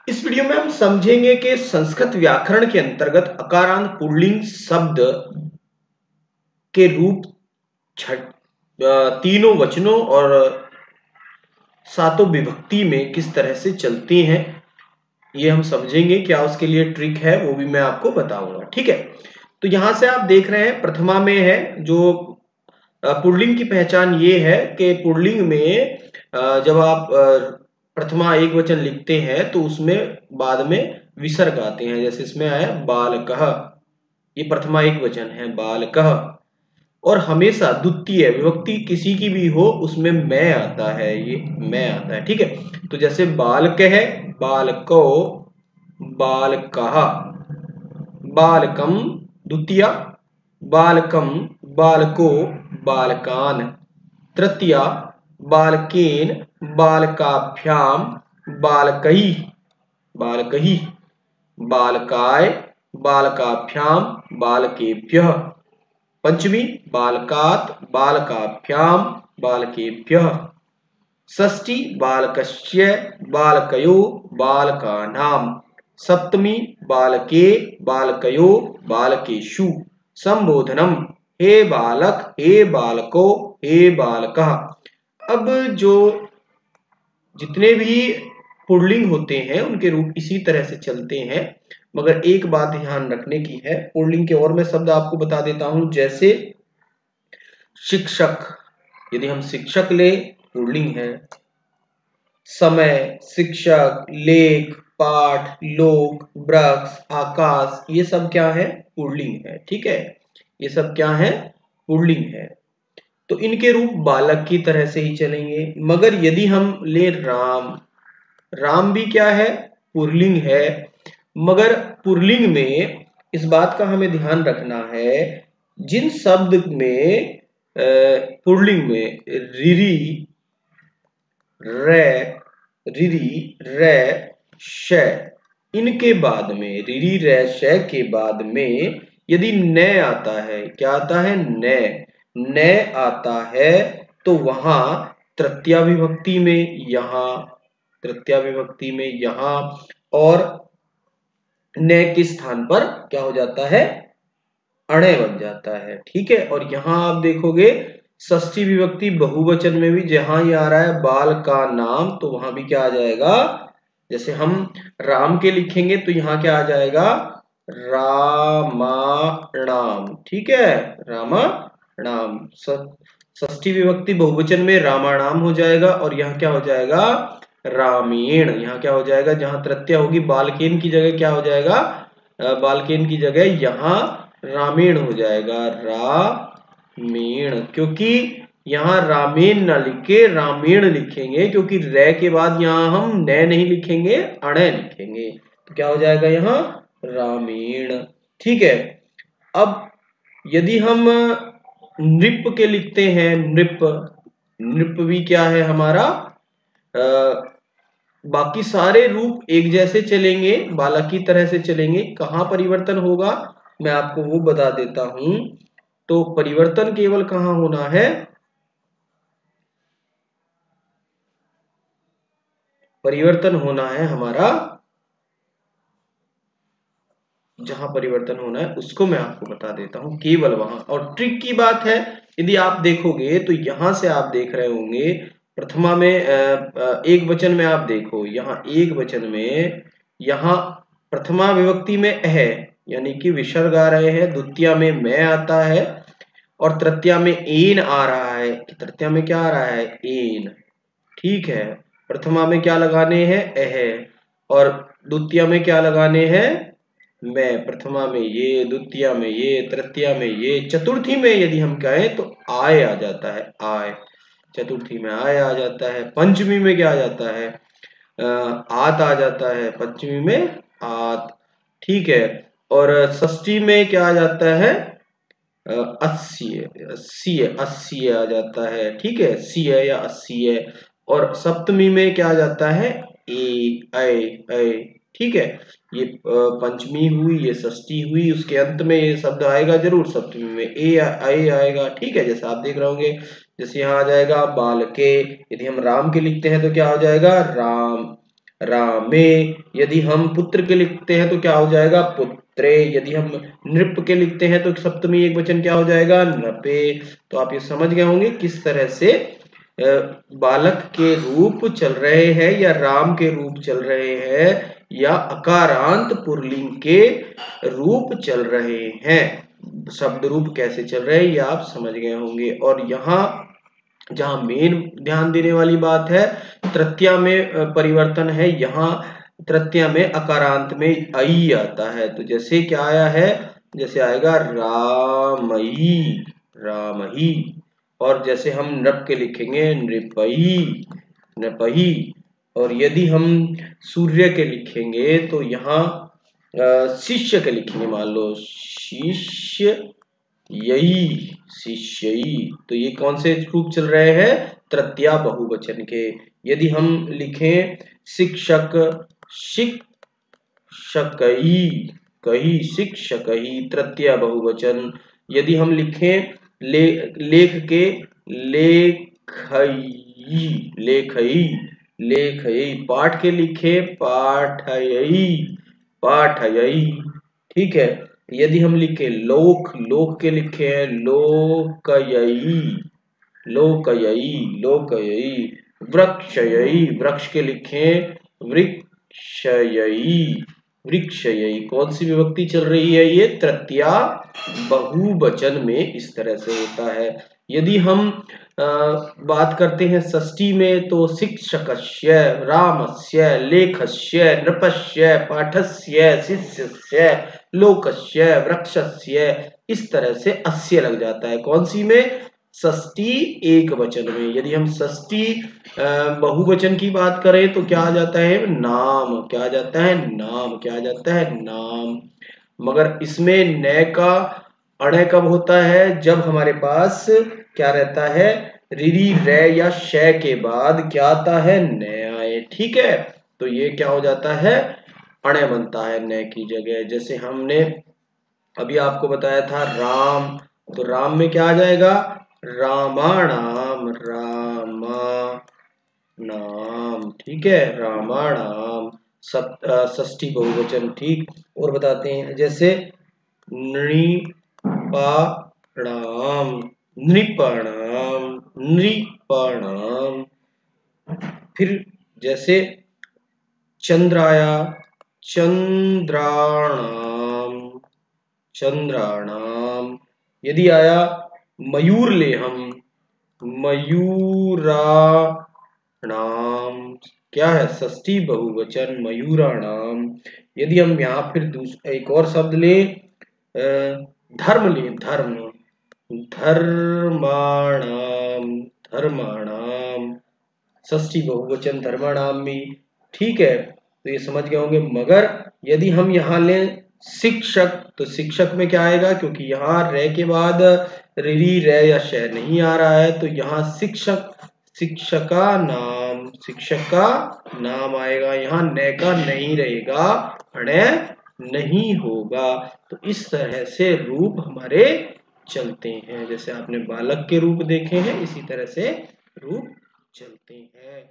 इस वीडियो में हम समझेंगे कि संस्कृत व्याकरण के अंतर्गत अकारांत पुल्लिंग शब्द के रूप तीनों वचनों और सातों विभक्ति में किस तरह से चलती हैं, ये हम समझेंगे। क्या उसके लिए ट्रिक है वो भी मैं आपको बताऊंगा। ठीक है, तो यहां से आप देख रहे हैं प्रथमा में है जो पुल्लिंग की पहचान ये है कि पुल्लिंग में जब आप प्रथमा एक वचन लिखते हैं तो उसमें बाद में विसर्ग आते हैं। जैसे इसमें आया बालकः, ये प्रथमा एक वचन है बालकः। और हमेशा द्वितीय विभक्ति किसी की भी हो उसमें मैं आता है, ये मैं आता है। ठीक है, तो जैसे बालक है बालको, बालकः, बालकम द्वितीया, बालकम बालको, बालकान तृतीया, बालकेन बालकाभ्याम, बालकैः बालकैः, बालकाय बालकाभ्याम, बालकेभ्यः। पंचमी बालकात् बालकाभ्याम, बालकेभ्यः। षष्ठी बालकस्य बालकयो, बालकानां। सप्तमी बालके बालकयो, बालकेषु। संबोधनम हे बालक, हे बालको, हे बालकः। अब जो जितने भी पुल्लिंग होते हैं उनके रूप इसी तरह से चलते हैं, मगर एक बात ध्यान रखने की है। पुल्लिंग के और मैं शब्द आपको बता देता हूं, जैसे शिक्षक, यदि हम शिक्षक ले पुल्लिंग है। समय, शिक्षक, लेख, पाठ, लोक, वृक्ष, आकाश, ये सब क्या है? पुल्लिंग है। ठीक है, ये सब क्या है? पुल्लिंग है। तो इनके रूप बालक की तरह से ही चलेंगे। मगर यदि हम ले राम, राम भी क्या है? पुल्लिंग है। मगर पुल्लिंग में इस बात का हमें ध्यान रखना है, जिन शब्द में पुल्लिंग में रिरी, रे, रिरी, रे, श, इनके बाद में रिरी रे श के बाद में यदि न आता है, क्या आता है? न आता है तो वहां तृतीया विभक्ति में, यहां तृतीया विभक्ति में यहां, और न के स्थान पर क्या हो जाता है? अणे बन जाता है। ठीक है, और यहां आप देखोगे षष्ठी विभक्ति बहुवचन में भी जहां ये आ रहा है बाल का नाम, तो वहां भी क्या आ जाएगा? जैसे हम राम के लिखेंगे तो यहां क्या आ जाएगा? रामाणाम। ठीक है, रामाणाम। षष्ठी विभक्ति बहुवचन में रामाणाम हो जाएगा, और यहाँ क्या हो जाएगा? रामेण। यहाँ क्या हो जाएगा? जहां तृतीया होगी बालकेन की जगह क्या हो जाएगा? बालकेन की जगह यहां रामेण हो जाएगा, रामेण। क्योंकि यहाँ रामेण ना लिखे रामेण लिखेंगे, क्योंकि रे के बाद यहाँ हम न नहीं लिखेंगे, अणे लिखेंगे। तो क्या हो जाएगा यहाँ? रामेण। ठीक है, अब यदि हम नृप के लिखते हैं, नृप, नृप भी क्या है हमारा? बाकी सारे रूप एक जैसे चलेंगे, बालक की तरह से चलेंगे। कहाँ परिवर्तन होगा मैं आपको वो बता देता हूं। तो परिवर्तन केवल कहाँ होना है? परिवर्तन होना है हमारा, जहां परिवर्तन होना है उसको मैं आपको बता देता हूं, केवल वहां। और ट्रिक की बात है, यदि आप देखोगे तो यहां से आप देख रहे होंगे प्रथमा में एक वचन में आप देखो, यहाँ एक वचन में यहाँ प्रथमा विभक्ति में है, यानी कि विसर्ग आ रहे हैं। द्वितीया में मैं आता है, और तृतीया में एन आ रहा है। तृतीया में क्या आ रहा है? एन। ठीक है, प्रथमा में क्या लगाने हैं? और द्वितीया में क्या लगाने हैं? मैं। प्रथमा में ये, द्वितीया में ये, तृतीया में ये, चतुर्थी में यदि हम कहें तो आय आ जाता है, आय। चतुर्थी में आय आ जाता है। पंचमी में क्या आ जाता है? आत आ जाता है, पंचमी में आत। ठीक है, और षष्ठी में क्या आ जाता है? अस्सी, अस्सी, अस्सी आ जाता है। ठीक है, सी है या अस्सी है। और सप्तमी में क्या आ जाता है? ए। ठीक है, ये पंचमी हुई, ये षष्ठी हुई, उसके अंत में ये शब्द आएगा जरूर, सप्तमी में ए आएगा। ठीक है, जैसे आप देख रहे होंगे, जैसे यहाँ आ जाएगा बालके। यदि हम राम के लिखते हैं तो क्या हो जाएगा? राम। रामे। यदि हम पुत्र के लिखते हैं तो क्या हो जाएगा, पुत्रे। यदि हम नृप के लिखते हैं तो सप्तमी एक वचन क्या हो जाएगा, नपे। तो आप ये समझ गए होंगे किस तरह से बालक के रूप चल रहे हैं या राम के रूप चल रहे हैं या अकारांत पुल्लिंग के रूप चल रहे हैं, शब्द रूप कैसे चल रहे हैं ये आप समझ गए होंगे। और यहाँ जहां मेन ध्यान देने वाली बात है, तृतीया में परिवर्तन है। यहाँ तृतीया में अकारांत में आई आता है, तो जैसे क्या आया है, जैसे आएगा रामई, रामही। और जैसे हम नृप के लिखेंगे नृपई, नपही। और यदि हम सूर्य के लिखेंगे तो यहाँ शिष्य के लिखेंगे, मान लो शिष्य यही, शिष्यई। तो ये कौन से रूप चल रहे हैं, तृतीया बहुवचन के। यदि हम लिखें शिक्षक, शिक्षकई, कही, शिक्षकई, तृतीया बहुवचन। यदि हम लिखें लेख के लेखई, लेखई, लेखई। पाठ के लिखे पाठयई, पाठयई। ठीक है। यदि हम लिखे लोक, लोक के लिखे हैं लोकयई, लोकयई, लोकयई। वृक्षयई, वृक्ष के लिखे वृक्षयई, वृक्षयई। कौन सी विभक्ति चल रही है, ये तृतीया बहुवचन में इस तरह से होता है। यदि हम बात करते हैं षष्ठी में तो शिक्षकस्य, रामस्य, लेखस्य, नृपस्य, पाठस्य, शिष्यस्य, लोकस्य, वृक्षस्य, इस तरह से अस्य लग जाता है। कौन सी में, षष्ठी एक वचन में। यदि हम षष्ठी बहुवचन की बात करें तो क्या आ जाता है, नाम। क्या आ जाता है, नाम। क्या आ जाता है, नाम। मगर इसमें न का अणय कब होता है, जब हमारे पास क्या रहता है, रिरी रे या शय के बाद क्या आता है, न आए। ठीक है। तो ये क्या हो जाता है, अणय बनता है न की जगह। जैसे हमने अभी आपको बताया था राम, तो राम में क्या आ जाएगा, रामाणाम, रामा नाम। ठीक है, रामाणाम, षष्ठी बहुवचन। ठीक। और बताते हैं जैसे नृपाणाम, नृपाणाम, नृपाणाम। फिर जैसे चंद्राया, चंद्राणाम, चंद्राणाम। यदि आया मयूर ले हम, मयूराणाम, क्या है, षष्ठी बहुवचन, मयूराणाम। यदि हम यहाँ फिर एक और शब्द ले, धर्म ले, धर्म, धर्माणाम, धर्माणाम, षष्ठी बहुवचन, धर्माणाम भी। ठीक है। तो ये समझ गए होंगे। मगर यदि हम यहाँ लें शिक्षक, तो शिक्षक में क्या आएगा, क्योंकि यहाँ रे के बाद री रे या शय नहीं आ रहा है, तो यहाँ शिक्षक, शिक्षका नाम, शिक्षक का नाम आएगा। यहाँ न का नहीं रहेगा, अणय नहीं होगा। तो इस तरह से रूप हमारे चलते हैं। जैसे आपने बालक के रूप देखे हैं, इसी तरह से रूप चलते हैं।